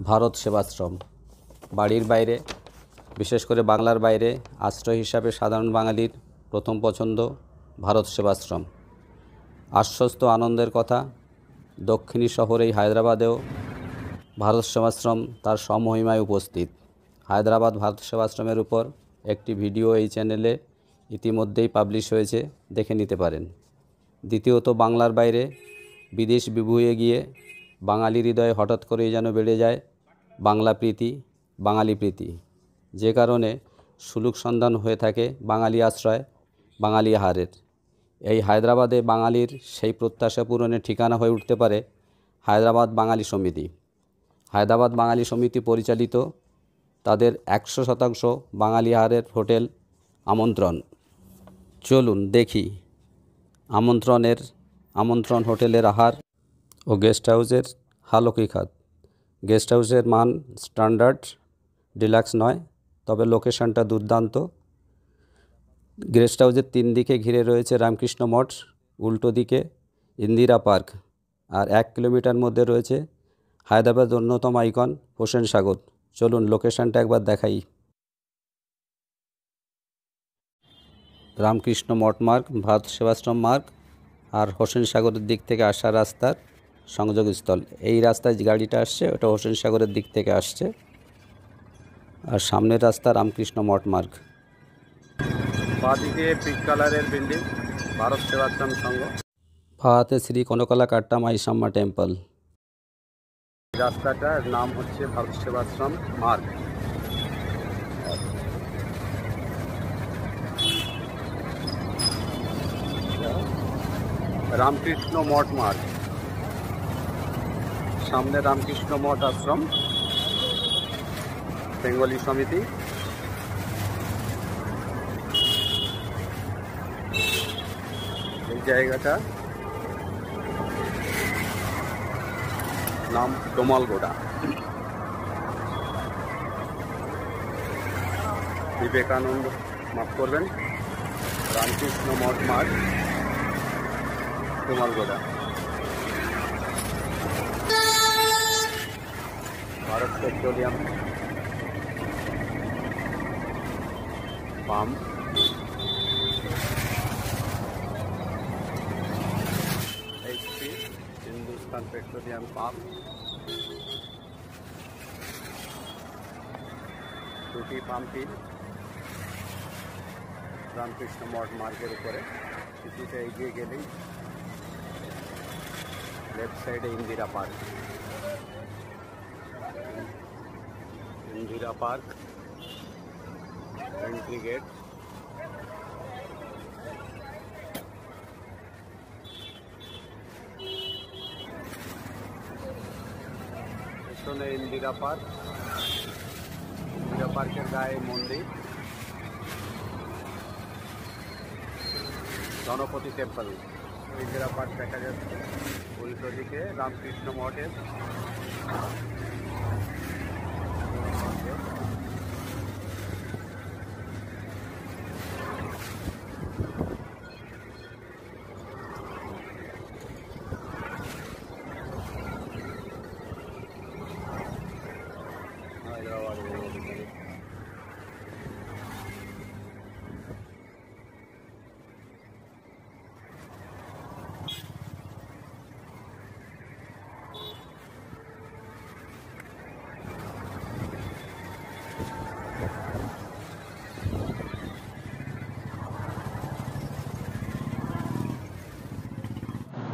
ভারত সেবাশ্রম। বাড়ির বাইরে, বিশেষ করে বাংলার বাইরে আশ্রয় হিসাবে সাধারণ বাঙালির প্রথম পছন্দ ভারত সেবাশ্রম। আশ্বস্ত আনন্দের কথা, দক্ষিণী শহর এই হায়দ্রাবাদেও ভারত সেবাশ্রম তার সমহিমায় উপস্থিত। হায়দ্রাবাদ ভারত সেবাশ্রমের উপর একটি ভিডিও এই চ্যানেলে ইতিমধ্যেই পাবলিশ হয়েছে, দেখে নিতে পারেন। দ্বিতীয়ত, বাংলার বাইরে বিদেশ বিভুঁইয়ে গিয়ে বাঙালি হৃদয়ে হঠাৎ করেই যেন বেড়ে যায় বাংলা প্রীতি, বাঙালি প্রীতি, যে কারণে সুলুক সন্ধান হয়ে থাকে বাঙালি আশ্রয়, বাঙালি আহারের। এই হায়দ্রাবাদে বাঙালির সেই প্রত্যাশা পূরণের ঠিকানা হয়ে উঠতে পারে হায়দ্রাবাদ বাঙালি সমিতি। হায়দ্রাবাদ বাঙালি সমিতি পরিচালিত তাদের 100% বাঙালি আহারের হোটেল আমন্ত্রণ। চলুন দেখি আমন্ত্রণ হোটেলের আহার ও গেস্ট হাউসের হালকি খাত। গেস্ট হাউসের মান স্ট্যান্ডার্ড, ডিলাক্স নয়, তবে লোকেশনটা দুর্দান্ত। গেস্ট হাউসের 3 দিকে ঘিরে রয়েছে রামকৃষ্ণ মঠ, উল্টো দিকে ইন্দিরা পার্ক, আর 1 কিলোমিটার মধ্যে রয়েছে হায়দ্রাবাদের অন্যতম আইকন হোসেন সাগর। চলুন লোকেশনটা একবার দেখাই। রামকৃষ্ণ মঠ মার্গ, ভারত সেবাশ্রম মার্গ আর হোসেন সাগরের দিক থেকে আসা রাস্তার সংযোগস্থল। এই রাস্তায় যে গাড়িটা আসছে ওটা হোসেন সাগরের দিক থেকে আসছে, আর সামনের রাস্তা রামকৃষ্ণ মঠ মার্গ। বাঁদিকে পিঙ্ক কালারের বিল্ডিং, ভারত সেবাশ্রম সংঘ। ভাতে শ্রী কনকলা কাট্টা মাইসাম্মা টেম্পল। রাস্তাটার নাম হচ্ছে ভারত সেবাশ্রম মার্গ। রামকৃষ্ণ মঠ মার্গ, সামনে রামকৃষ্ণ মঠ আশ্রম, বেঙ্গলি সমিতি। এই জায়গাটা নাম ডোমালগোড়া। বিবেকানন্দ, মাফ করবেন, Ramakrishna Math Marg, Domalgora. Bharat petroleum pump, HP Hindustan petroleum pump, দুটি পাম্পই রামকৃষ্ণ মঠ মার্গের উপরে। কিছুটা এগিয়ে গেলেই লেফট সাইডে Indira park. Indira park entry gate. পেছনে ইন্দিরা পার্ক, ইন্দিরা পার্কের গায়ে মন্দির, গণপতি টেম্পল। ইন্দিরা পার্ক দেখা যাচ্ছে, উল্টো দিকে রামকৃষ্ণ মঠের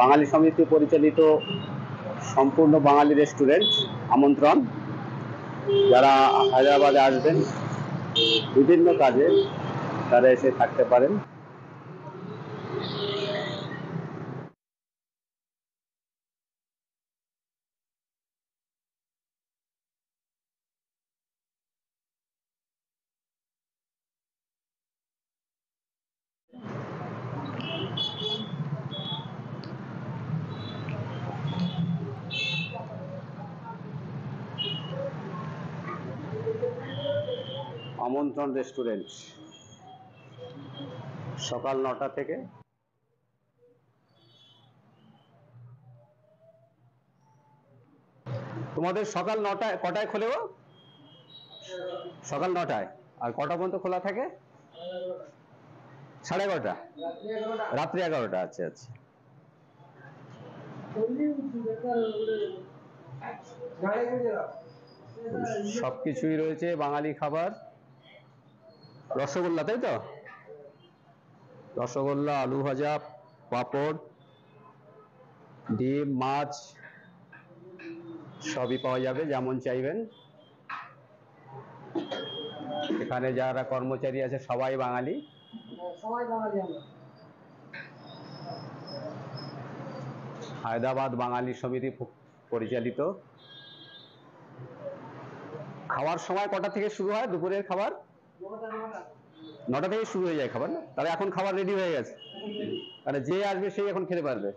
বাঙালি সমিতি পরিচালিত সম্পূর্ণ বাঙালি রেস্টুরেন্ট আমন্ত্রণ। যারা হায়দ্রাবাদে আসবেন বিভিন্ন কাজে, তারা এসে থাকতে পারেন। আমন্ত্রণ রেস্টুরেন্ট সকাল 9টা থেকে তোমাদের সকাল 9টায় কটায় খোলে গো? সকাল 9টায়। আর কটা পর্যন্ত খোলা থাকে? 11:30। রাত্রি 11টা। আচ্ছা আচ্ছা। সবকিছুই রয়েছে বাঙালি খাবার। রসগোল্লা, তাই তো? রসগোল্লা, আলু ভাজা, পাঁপড়, ডিম, মাছ সবই পাওয়া যাবে যেমন চাইবেন। এখানে যারা কর্মচারী আছে সবাই বাঙালি। হায়দ্রাবাদ বাঙালি সমিতি পরিচালিত। খাওয়ার সময় কটা থেকে শুরু হয় দুপুরের খাবার? 9টা থেকে শুরু হয়ে যায় খাবার না? তাহলে এখন খাবার রেডি হয়ে গেছে, তাহলে যে আসবে সেই এখন খেতে পারবে।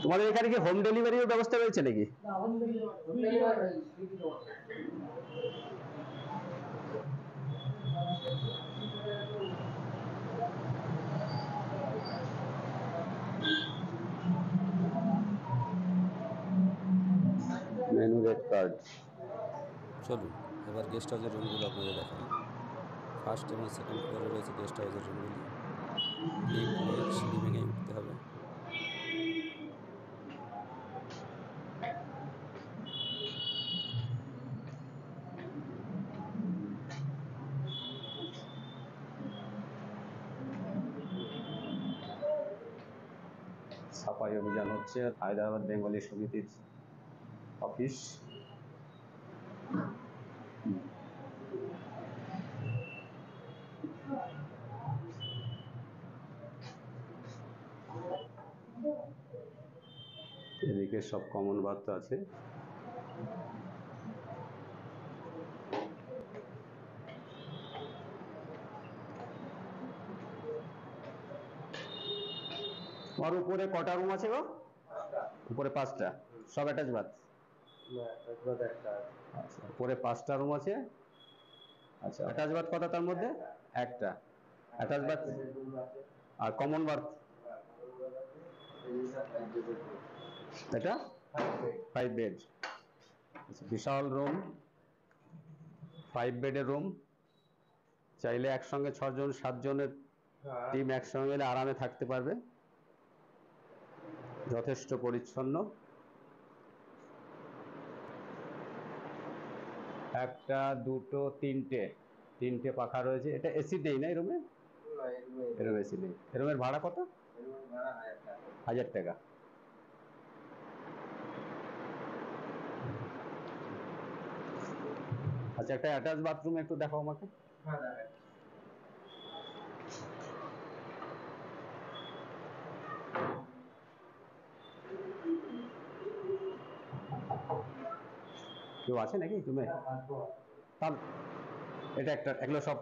তোমাদের এখানে কি হোম ডেলিভারির ব্যবস্থা রয়েছে নাকি? Menu rate card. চলুন এবার গেস্ট হাউসের রুমগুলো আপনাদের দেখাই। ফার্স্ট এবং সেকেন্ড ফ্লোরে রয়েছে গেস্ট হাউসের রুমগুলি। লিফট নেই, সিঁড়ি ভেঙেই উঠতে হবে। সাফাই অভিযান হচ্ছে হায়দ্রাবাদ বেঙ্গলি সমিতির অফিস। এদিকে সব কমন বার্তা আছে। তোমার উপরে কটা রুম আছে গো? উপরে 5টা, সব অ্যাটাচ বাথ? আচ্ছা, উপরে 5টা রুম আছে। আচ্ছা, অ্যাটাচ বাথ কটা তার মধ্যে? একটা অ্যাটাচ বাথ। আর কমন বাথ? এটা 5 বেড। বিশাল রুম, 5 বেডের রুম। চাইলে একসঙ্গে 6 জন 7 জনের টিম একসঙ্গে মিলে আরামে থাকতে পারবে। যথেষ্ট পরিচ্ছন্ন। একটা, দুটো, তিনটে পাখা রয়েছে। এটা এসি নেই না এই রুমে? এরুম এসি নেই। এরুমের ভাড়া কত? 1000 টাকা। আচ্ছা, একটা অ্যাটাচ বাথরুম একটু দেখাও আমাকে। কেউ আছে নাকি রুমে? এটা একটা, এগুলো সব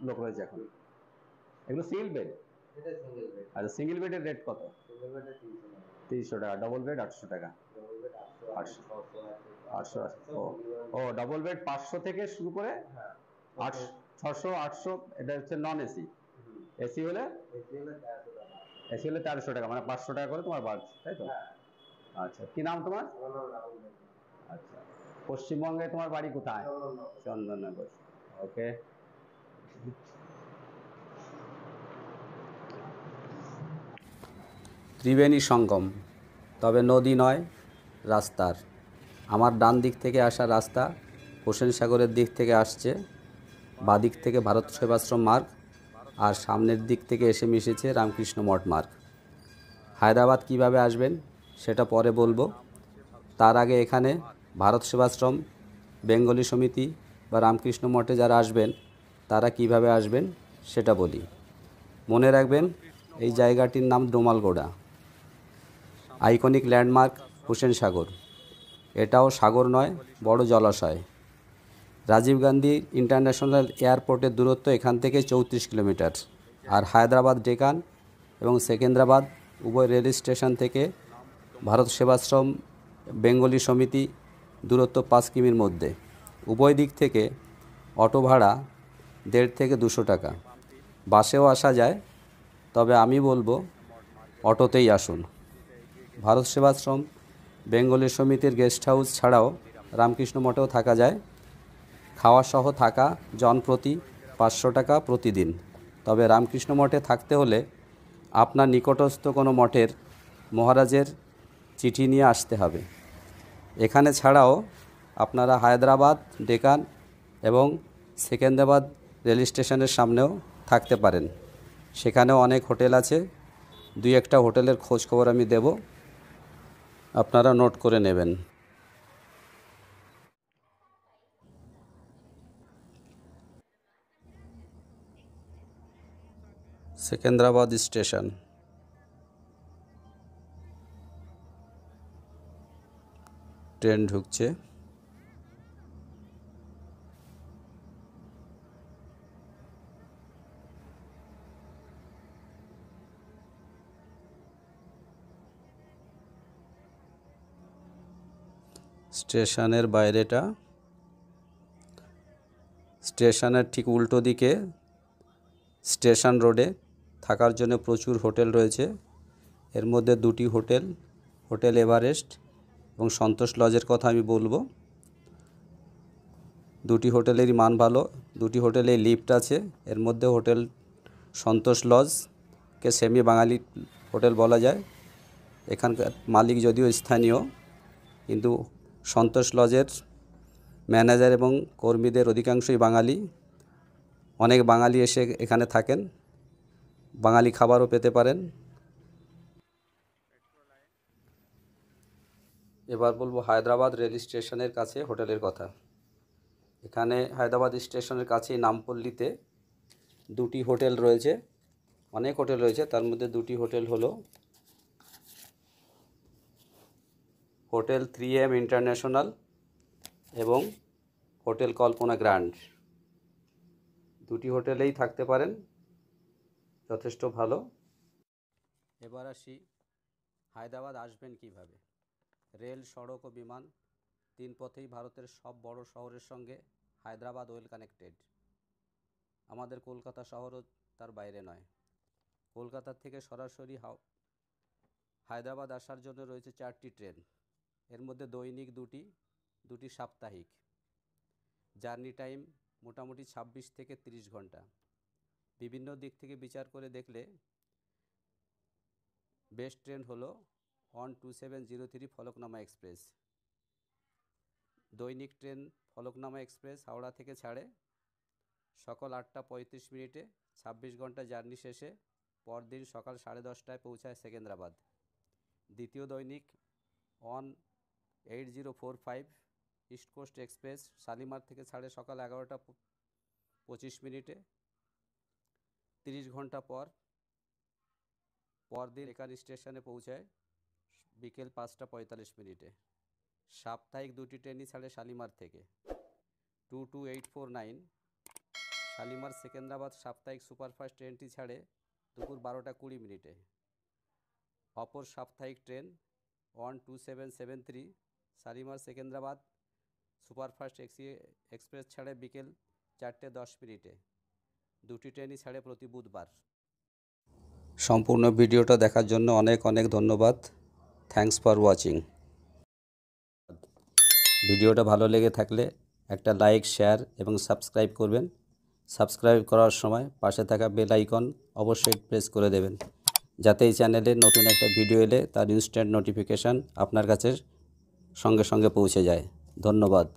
লোক রয়েছে এখন। এগুলো সিঙ্গেল বেড? আচ্ছা, সিঙ্গেল বেডের রেট কত? 300 টাকা। ডবল বেড 800 টাকা। 800। ও ডবল বেড 500 থেকে শুরু করে 600 800। এটা হচ্ছে নন এসি। এসি হলে 1300 টাকা, মানে 500 টাকা করে তোমার বাড়ছে, তাই তো? আচ্ছা, কি নাম তোমার? আচ্ছা, পশ্চিমবঙ্গে তোমার বাড়ি কোথায়? চন্দননগর। ওকে। ত্রিবেণী সঙ্গম, তবে নদী নয়, রাস্তার। আমার ডান দিক থেকে আসা রাস্তা হোসেন সাগরের দিক থেকে আসছে, বাদিক থেকে ভারত সেবাশ্রম মার্গ, আর সামনের দিক থেকে এসে মিশেছে রামকৃষ্ণ মঠ মার্গ। হায়দ্রাবাদ কিভাবে আসবেন সেটা পরে বলবো। তার আগে এখানে ভারত সেবাশ্রম, বেঙ্গলি সমিতি বা রামকৃষ্ণ মঠে যারা আসবেন তারা কিভাবে আসবেন সেটা বলি। মনে রাখবেন এই জায়গাটির নাম ডোমালগোড়া। আইকনিক ল্যান্ডমার্ক হোসেন সাগর। এটাও সাগর নয়, বড় জলাশয়। রাজীব গান্ধী ইন্টারন্যাশনাল এয়ারপোর্টের দূরত্ব এখান থেকে 34 কিলোমিটার। আর হায়দ্রাবাদ ডেকান এবং সেকেন্দ্রাবাদ উভয় রেল স্টেশন থেকে ভারত সেবাশ্রম বেঙ্গলি সমিতি দূরত্ব 5 কিমির মধ্যে। উভয় দিক থেকে অটো ভাড়া 150 থেকে 200 টাকা। বাসেও আসা যায়, তবে আমি বলবো অটোতেই আসুন। ভারত সেবাশ্রম বেঙ্গলি সমিতির গেস্ট হাউস ছাড়াও রামকৃষ্ণ মঠেও থাকা যায়। খাওয়া সহ থাকা জনপ্রতি 500 টাকা প্রতিদিন। তবে রামকৃষ্ণ মঠে থাকতে হলে আপনার নিকটস্থ কোনো মঠের মহারাজের চিঠি নিয়ে আসতে হবে। এখানে ছাড়াও আপনারা হায়দ্রাবাদ, ডেকান এবং সেকেন্দ্রাবাদ রেল স্টেশনের সামনেও থাকতে পারেন। সেখানেও অনেক হোটেল আছে। 2-1টা হোটেলের খোঁজ খবর আমি দেব, আপনারা নোট করে নেবেন। সেকেন্দ্রাবাদ স্টেশন, ট্রেন ঢুকছে। স্টেশনের বাইরেটা, স্টেশনের ঠিক উল্টো দিকে স্টেশন রোডে থাকার জন্য প্রচুর হোটেল রয়েছে। এর মধ্যে 2টি হোটেল, হোটেল এভারেস্ট এবং সন্তোষ লজের কথা আমি বলবো। 2টি হোটেলেরই মান ভালো। 2টি হোটেলে লিফট আছে। এর মধ্যে হোটেল সন্তোষ লজকে সেমি বাঙালি হোটেল বলা যায়। এখানকার মালিক যদিও স্থানীয়, কিন্তু সন্তোষ লজের ম্যানেজার এবং কর্মীদের অধিকাংশই বাঙালি। অনেক বাঙালি এসে এখানে থাকেন, বাঙালি খাবারও পেতে পারেন। এবার বলবো হায়দ্রাবাদ রেল স্টেশনের কাছে হোটেলের কথা। এখানে হায়দ্রাবাদ স্টেশনের কাছেই নামপল্লীতে 2টি হোটেল রয়েছে। অনেক হোটেল রয়েছে, তার মধ্যে 2টি হোটেল হলো হোটেল 3M ইন্টারন্যাশনাল এবং হোটেল কল্পনা গ্র্যান্ড। 2টি হোটেলেই থাকতে পারেন, যথেষ্ট ভালো। এবার আসি হায়দ্রাবাদ আসবেন কিভাবে। রেল, সড়ক ও বিমান 3 পথেই ভারতের সব বড় শহরের সঙ্গে হায়দ্রাবাদ ওয়েল কানেক্টেড। আমাদের কলকাতা শহরও তার বাইরে নয়। কলকাতা থেকে সরাসরি হায়দ্রাবাদ আসার জন্য রয়েছে 4টি ট্রেন। এর মধ্যে দৈনিক 2টি সাপ্তাহিক। জার্নি টাইম মোটামুটি 26 থেকে 30 ঘন্টা। বিভিন্ন দিক থেকে বিচার করে দেখলে বেস্ট ট্রেন হলো 12703 ফলকনামা এক্সপ্রেস। দৈনিক ট্রেন ফলকনামা এক্সপ্রেস হাওড়া থেকে ছাড়ে সকাল 8টা 35 মিনিটে। 26 ঘন্টা জার্নি শেষে পরদিন সকাল 10:30টায় পৌঁছায় সেকেন্দ্রাবাদ। দ্বিতীয় দৈনিক 18045 ইস্ট কোস্ট এক্সপ্রেস শালিমার থেকে ছাড়ে সকাল 11টা 25 মিনিটে। 30 ঘন্টা পরদিন ডেকান স্টেশনে পৌঁছায় বিকেল 5টা 45 মিনিটে। সাপ্তাহিক 2টি ট্রেনই ছাড়ে শালিমার থেকে। 22849 শালিমার সেকেন্দ্রাবাদ সাপ্তাহিক সুপারফাস্ট ট্রেনটি ছাড়ে দুপুর 12টা 20 মিনিটে। অপর সাপ্তাহিক train 12773 Shalimar Secunderabad superfast express ছাড়ে বিকেল 4টে 10 মিনিটে। 2টি ট্রেনই ছাড়ে প্রতি বুধবার। সম্পূর্ণ ভিডিওটা দেখার জন্য অনেক অনেক ধন্যবাদ। Thanks for watching. ভিডিওটা ভালো লেগে থাকলে একটা লাইক, শেয়ার এবং সাবস্ক্রাইব করবেন। সাবস্ক্রাইব করার সময় পাশে থাকা বেল আইকন অবশ্যই প্রেস করে দেবেন, যাতে এই চ্যানেলে নতুন একটা ভিডিও এলে তার ইনস্ট্যান্ট নোটিফিকেশান আপনার কাছে সঙ্গে সঙ্গে পৌঁছে যায়। ধন্যবাদ।